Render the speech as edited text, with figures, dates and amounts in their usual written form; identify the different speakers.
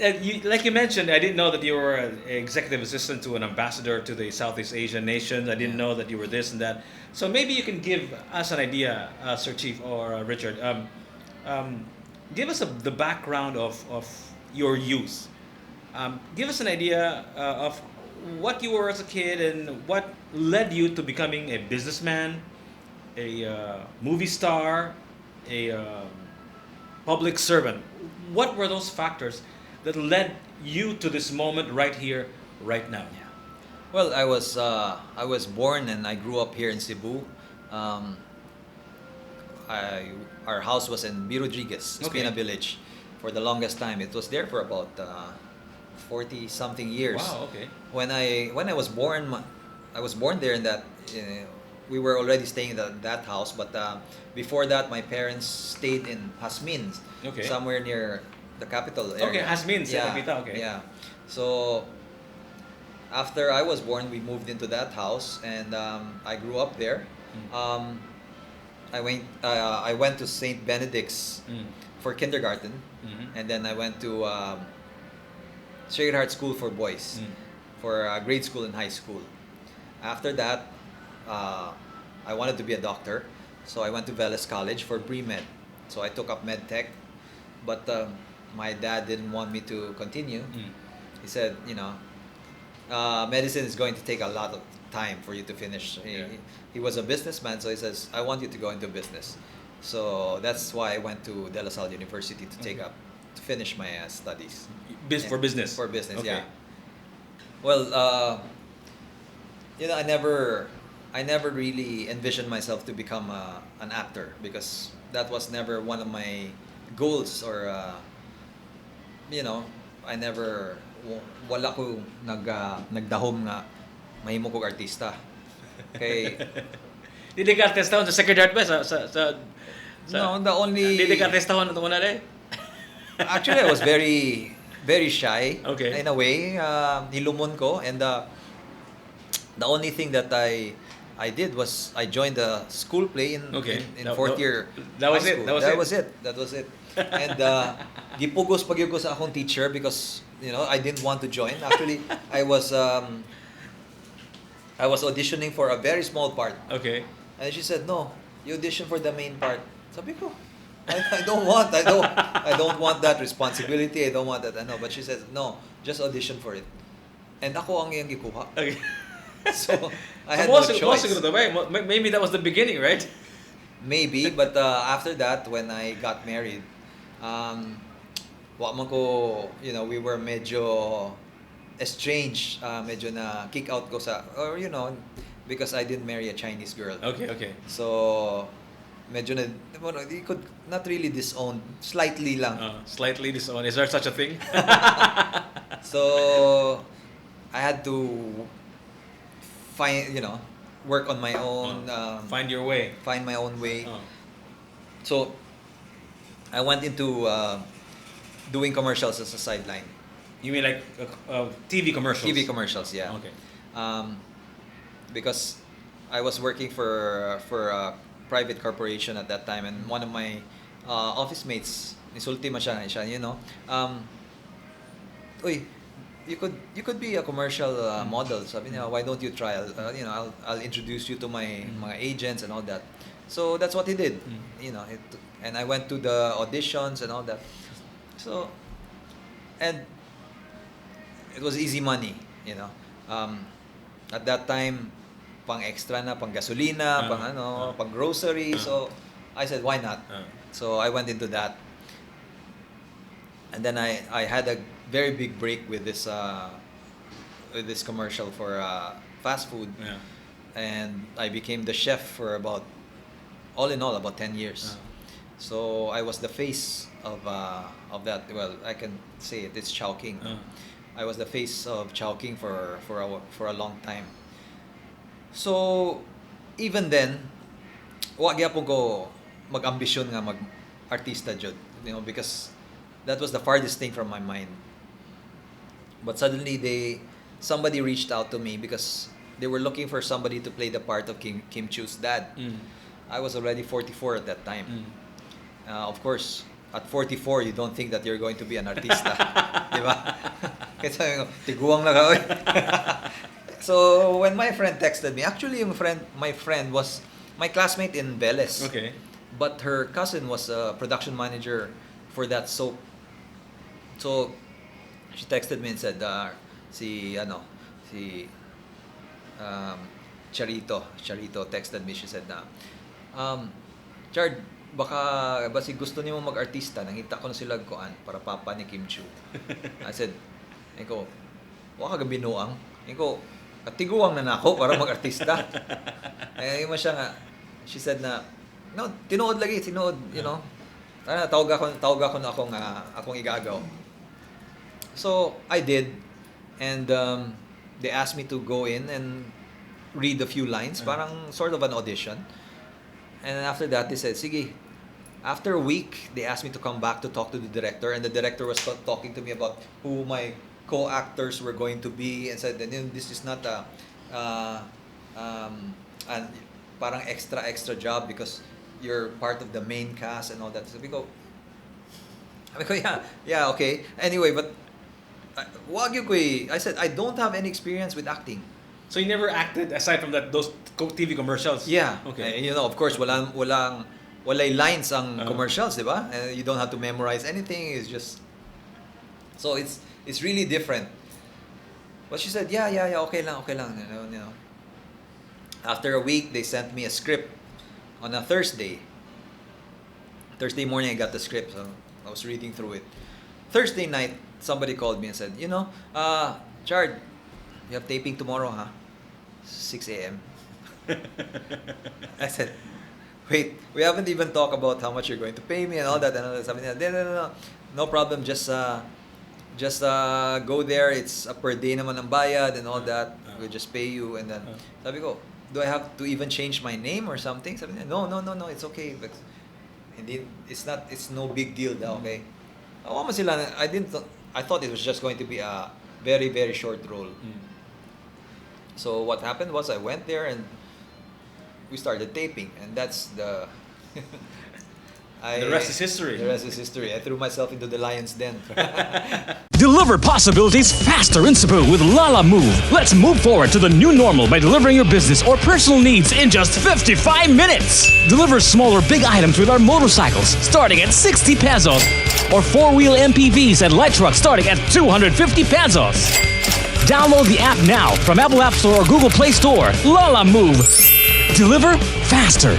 Speaker 1: Like you mentioned, I didn't know that you were an executive assistant to an ambassador to the Southeast Asian nations. I didn't
Speaker 2: Yeah.
Speaker 1: know that you were this and that. So maybe you can give us an idea, Sir Chief or Richard. Um, give us the background of your youth. Give us an idea of what you were as a kid and what led you to becoming a businessman, a movie star, a public servant. What were those factors that led you to this moment right here, right now?
Speaker 2: Yeah. Well, I was born and I grew up here in Cebu. Um, I Our house was in B. Rodriguez, Espina
Speaker 1: Okay.
Speaker 2: Village, for the longest time. It was there for about 40 something years.
Speaker 1: Wow. Okay.
Speaker 2: When I was born, I was born there in that. We were already staying in that house, but before that, my parents stayed in Hasmin,
Speaker 1: Okay.
Speaker 2: somewhere near the capital
Speaker 1: Okay.
Speaker 2: area.
Speaker 1: Hasmin, sa
Speaker 2: Yeah,
Speaker 1: Kapita. Okay.
Speaker 2: yeah. So after I was born, we moved into that house, and I grew up there.
Speaker 1: Mm.
Speaker 2: Um, I went to Saint Benedict's
Speaker 1: Mm.
Speaker 2: for kindergarten,
Speaker 1: Mhm.
Speaker 2: and then I went to Sacred Heart School for boys,
Speaker 1: Mm.
Speaker 2: for grade school and high school. After that, uh, I wanted to be a doctor, so I went to Veles College for pre-med. So I took up med tech, but my dad didn't want me to continue.
Speaker 1: Mm.
Speaker 2: He said, medicine is going to take a lot of time for you to finish.
Speaker 1: Yeah.
Speaker 2: He was a businessman, so he says, I want you to go into business. So that's why I went to De La Salle University to take
Speaker 1: Okay.
Speaker 2: up, to finish my studies.
Speaker 1: For business.
Speaker 2: For business,
Speaker 1: Okay.
Speaker 2: yeah. Well, I never really envisioned myself to become an actor because that was never one of my goals or, you know, I never, wala ko nagdahom nga mahimo kog artista. Kay,
Speaker 1: Dili ka testahon sa Sacred Heart ba?
Speaker 2: no, the only,
Speaker 1: Dili ka testahon ito muna rin?
Speaker 2: actually I was very, very shy.
Speaker 1: Okay.
Speaker 2: In a way, nilumon ko, and the only thing that I did was I joined the school play in
Speaker 1: Okay.
Speaker 2: in fourth year
Speaker 1: That was
Speaker 2: high
Speaker 1: it.
Speaker 2: school.
Speaker 1: That was it.
Speaker 2: That was it. And gipugos pag ko sa akong teacher because I didn't want to join. Actually, I was auditioning for a very small part,
Speaker 1: Okay.
Speaker 2: and she said, "No, you audition for the main part." Sabi ko, I don't want that responsibility. I don't want that. I know, but she says, "No, just audition for it." And ako ang iyang gikuha.
Speaker 1: Okay.
Speaker 2: So I
Speaker 1: So
Speaker 2: had no
Speaker 1: most
Speaker 2: choice.
Speaker 1: siguro ba? Maybe that was the beginning, right?
Speaker 2: Maybe, but after that, when I got married, wa man ko, we were medyo estranged, medyo na kick out ko sa, or because I didn't marry a Chinese girl.
Speaker 1: Okay. Okay.
Speaker 2: So, medyo na, you could not really disown, slightly lang.
Speaker 1: Slightly disowned. Is there such a thing?
Speaker 2: So, I had to work on my own,
Speaker 1: Find your way.
Speaker 2: find my own way.
Speaker 1: Oh.
Speaker 2: So, I went into doing commercials as a sideline.
Speaker 1: You mean like TV commercials?
Speaker 2: TV commercials, yeah.
Speaker 1: Okay.
Speaker 2: Because I was working for a private corporation at that time, and one of my office mates, nisulti man siya, uy, you could be a commercial model. Sabi niya, why don't you try? I'll introduce you to my mga agents and all that. So that's what he did. And I went to the auditions and all that. So, and it was easy money, At that time, pang extra na, pang gasolina, pang grocery. So I said, why not? So I went into that. And then I had a very big break with this commercial for fast food.
Speaker 1: Yeah.
Speaker 2: And I became the chef for all in all, about 10 years. So I was the face of that. Well, I can say it. It's Chowking. I was the face of Chowking for a long time. So even then, wa gyapon ko mag-ambisyon nga mag-artista jud, because that was the farthest thing from my mind. But suddenly somebody reached out to me because they were looking for somebody to play the part of Kim Chu's dad. I was already 44 at that time. Of course, at 44, you don't think that you're going to be an artista. Di ba? Kaya sabi ko, tiguang na ka. So, when my friend texted me, actually, my friend was my classmate in Veles.
Speaker 1: Okay.
Speaker 2: But her cousin was a production manager for that soap. So, she texted me and said, si Charito texted me. She said na, Chard, basi gusto niyo mag-artista. Nangita ko na sila koan para papa ni Kim Chu. I said, iko, waka ka binuang. Iko, katiguang na nako para mag-artista. Eh, mo siya nga, she said na, no, tinuod lagi, you know. Tawag ako na akong igagaw. So, I did. And they asked me to go in and read a few lines, parang sort of an audition. And then after that, they said, sige. After a week, they asked me to come back to talk to the director, and the director was talking to me about who my co-actors were going to be, and said, this is not parang extra job because you're part of the main cast and all that. So we go, yeah, okay. Anyway, but I said, I don't have any experience with acting.
Speaker 1: So you never acted aside from those TV commercials?
Speaker 2: Yeah.
Speaker 1: Okay.
Speaker 2: You know, of course, walay lines ang commercials, di ba? You don't have to memorize anything. It's just, so it's really different. But she said, yeah, okay lang. You know. After a week, they sent me a script on a Thursday. Thursday morning, I got the script, so I was reading through it. Thursday night, somebody called me and said, Chard, you have taping tomorrow, huh? 6 a.m. I said, wait, we haven't even talked about how much you're going to pay me and all that. No problem, just go there. It's a per day naman ang bayad and all that. We'll just pay you. And then, sabi ko, do I have to even change my name or something? Sabi niya, no, it's okay. But indeed, it's no big deal, okay? I thought it was just going to be a very, very short role. So what happened was I went there and we started taping, and that's the
Speaker 1: the rest is history.
Speaker 2: The rest is history. I threw myself into the lion's den.
Speaker 3: Deliver possibilities faster in Cebu with Lala Move. Let's move forward to the new normal by delivering your business or personal needs in just 55 minutes. Deliver small or big items with our motorcycles starting at 60 pesos or four-wheel MPVs and light trucks starting at 250 pesos. Download the app now from Apple App Store or Google Play Store. Lala Move. Deliver faster.